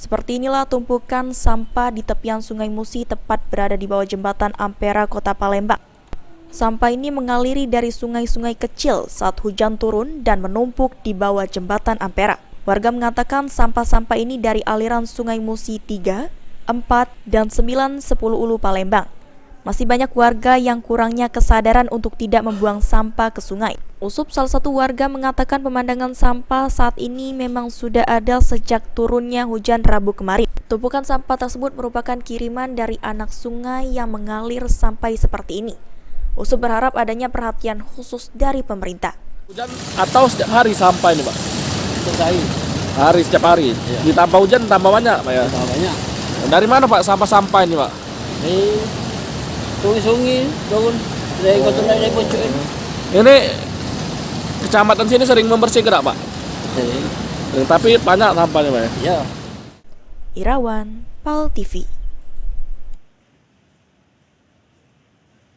Seperti inilah tumpukan sampah di tepian Sungai Musi tepat berada di bawah jembatan Ampera, Kota Palembang. Sampah ini mengaliri dari sungai-sungai kecil saat hujan turun dan menumpuk di bawah jembatan Ampera. Warga mengatakan sampah-sampah ini dari aliran Sungai Musi 3, 4, dan 9, 10 Ulu Palembang. Masih banyak warga yang kurangnya kesadaran untuk tidak membuang sampah ke sungai. Usup, salah satu warga, mengatakan pemandangan sampah saat ini memang sudah ada sejak turunnya hujan Rabu kemarin. Tumpukan sampah tersebut merupakan kiriman dari anak sungai yang mengalir sampai seperti ini. Usup berharap adanya perhatian khusus dari pemerintah. Hujan atau setiap hari sampah ini, Pak? Setiap hari. Hari, setiap hari? Iya. Ditambah hujan, tambah banyak, Pak ya? Tambah banyak. Dari mana, Pak, sampah-sampah ini, Pak? Sungai-sungai, turun. Dari kota lain, dari Poncok. Ini kecamatan sini sering membersih gerak, Pak? Tapi banyak sampahnya, Pak ya? Ya. Irawan, PAL TV.